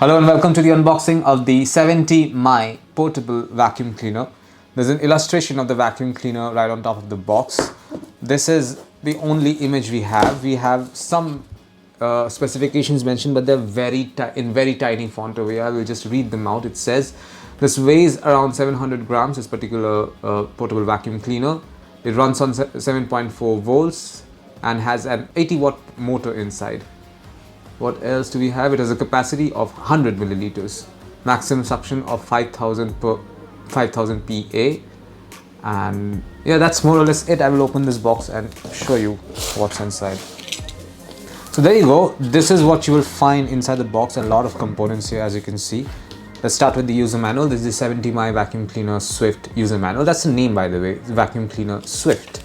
Hello and welcome to the unboxing of the 70My portable vacuum cleaner. There's an illustration of the vacuum cleaner right on top of the box. This is the only image we have. We have some specifications mentioned, but they're in very tiny font over here. I will just read them out. It says this weighs around 700 grams, this particular portable vacuum cleaner. It runs on 7.4 volts and has an 80-watt motor inside. What else do we have? It has a capacity of 100 milliliters, maximum suction of 5000 PA, and yeah, that's more or less it. I will open this box and show you what's inside. So there you go. This is what you will find inside the box. A lot of components here, as you can see. Let's start with the user manual. This is the 70My vacuum cleaner Swift user manual. That's the name, by the way, vacuum cleaner Swift.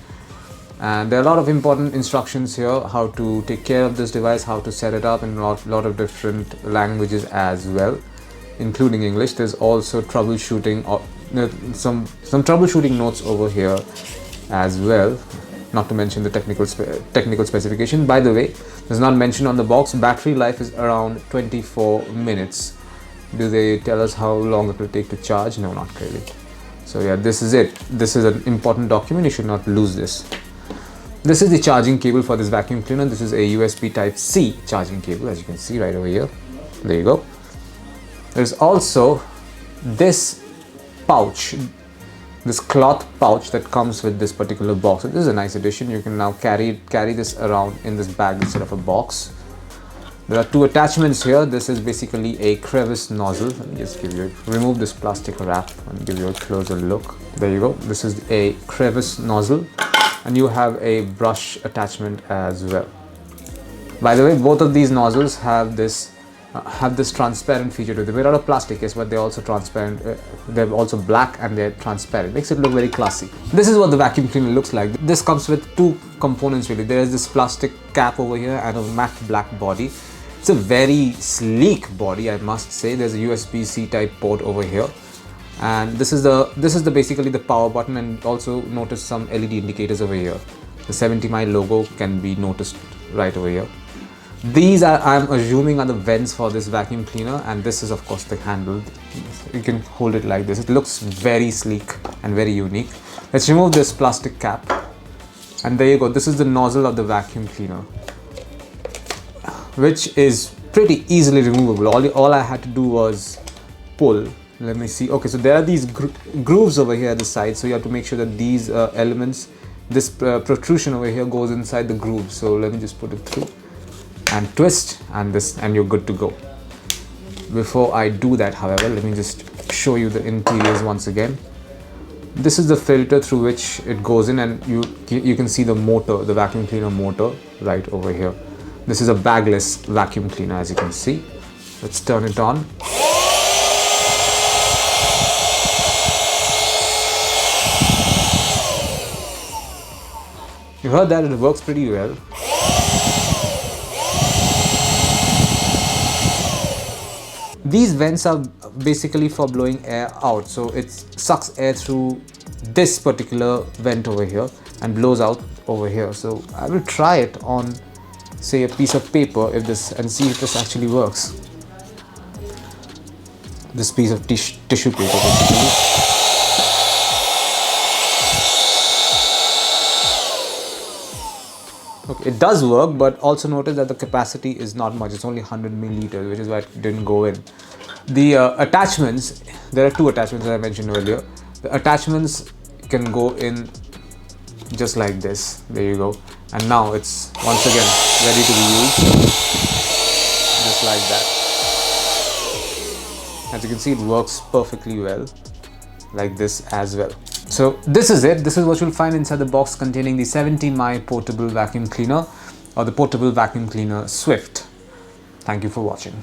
And there are a lot of important instructions here, how to take care of this device, how to set it up in a lot of different languages as well, including English. There's also troubleshooting, some troubleshooting notes over here as well, not to mention the technical specification. By the way, there's not mentioned on the box, battery life is around 24 minutes. Do they tell us how long it will take to charge? No, not really. So yeah, this is it. This is an important document. You should not lose this. This is the charging cable for this vacuum cleaner. This is a USB Type-C charging cable, as you can see right over here. There you go. There's also this pouch, this cloth pouch that comes with this particular box. So this is a nice addition. You can now carry this around in this bag instead of a box. There are two attachments here. This is basically a Crevice nozzle. Let me just remove this plastic wrap and give you a closer look. There you go. This is a Crevice nozzle. And you have a brush attachment as well. By the way, both of these nozzles have this transparent feature to them. They're out of plastic, yes, but they're also transparent. They're also black and they're transparent. Makes it look very classy. This is what the vacuum cleaner looks like. This comes with two components really. There is this plastic cap over here and a matte black body. It's a very sleek body, I must say. There's a USB-C type port over here. And this is basically the power button, and also notice some LED indicators over here. The 70My logo can be noticed right over here. These are, I'm assuming, are the vents for this vacuum cleaner, and this is of course the handle. You can hold it like this. It looks very sleek and very unique. Let's remove this plastic cap, and there you go. This is the nozzle of the vacuum cleaner, which is pretty easily removable. All I had to do was pull. Let me see. Okay, so there are these grooves over here at the side, so you have to make sure that these elements, this protrusion over here goes inside the groove. So let me just put it through and twist, and you're good to go. Before I do that, however, let me just show you the interiors once again. This is the filter through which it goes in, and you can see the motor, the vacuum cleaner motor right over here. This is a bagless vacuum cleaner, as you can see. Let's turn it on. You heard that it works pretty well. These vents are basically for blowing air out, so it sucks air through this particular vent over here and blows out over here. So I will try it on, say, a piece of paper and see if this actually works. This piece of tissue paper basically. Okay, it does work, but also notice that the capacity is not much. It's only 100 milliliters, which is why it didn't go in. The attachments, there are two attachments that I mentioned earlier. The attachments can go in just like this. There you go. And now it's once again ready to be used. Just like that. As you can see, it works perfectly well, like this as well. So this is it. This is what you'll find inside the box containing the 70My portable vacuum cleaner, or the portable vacuum cleaner Swift. Thank you for watching.